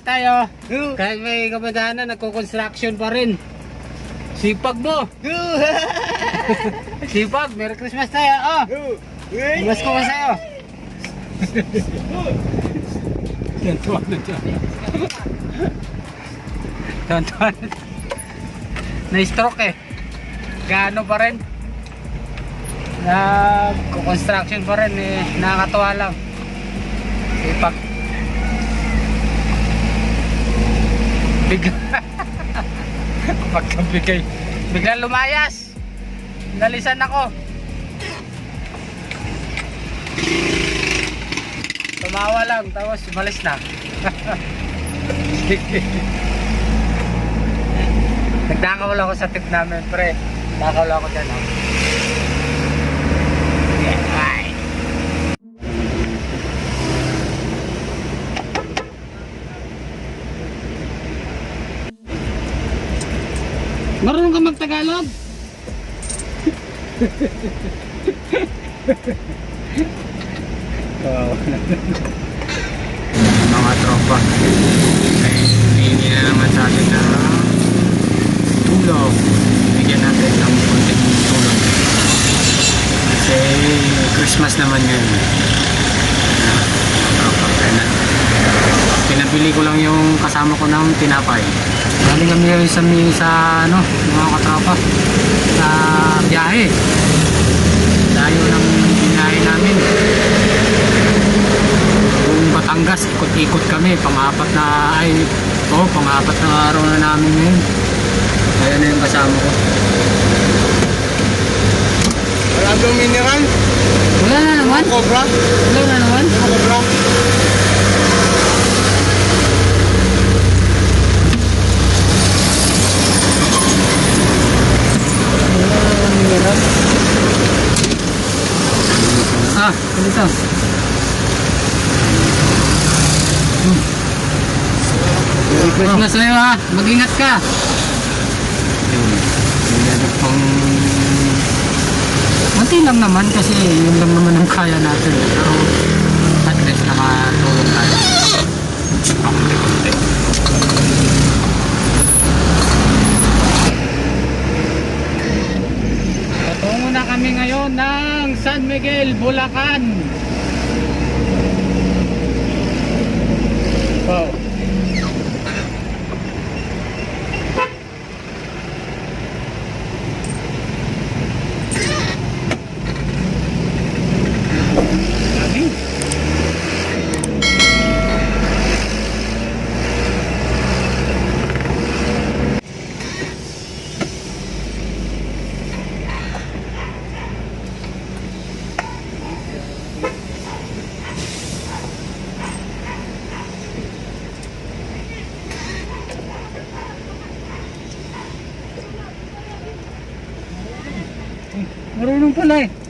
Tayo, kahit may kamag-anak, nagko-construction pa rin. Sipag mo. Sipag, Merry Christmas tayo. Oh. Mas ko ba sa'yo? Tuwan na dyan. Tuwan. Na-stroke eh. Gaano pa rin. Nagko-construction pa rin eh. Nakakatuwa lang. Sipag. Pagkabigay, biglang lumayas, nalisan ako, tumawa lang tapos umalis na. Nagdakaw lang ako sa tip namin, pre. Nagdakaw lang ako dyan, ha? Bye. Marunong ka mag-Tagalog? Mga tropa, hindi na naman sa atin na tulong. Bigyan natin ng konting tulong kasi Christmas naman ngayon. Pinabili ko lang yung kasama ko ng tinapay. Galing kami sa ano, mga katropa, sa biyahe. Layo ng binahe namin. Buong Batangas, ikot-ikot kami. Pang-apat na araw na namin ngayon. Kaya na yung kasama ko. Wala bang mineral? Wala na naman. Cobra? Wala na naman. Cobra? Dito. Merry Christmas sa'yo, ha. Mag-ingat ka. Kunti lang naman kasi yun lang naman ang kaya natin. Pero at least nakatulong tayo. Kunti-kunti. Patungo na kami ngayon ng San Miguel, Bulacan. Wow. Marunong pala eh.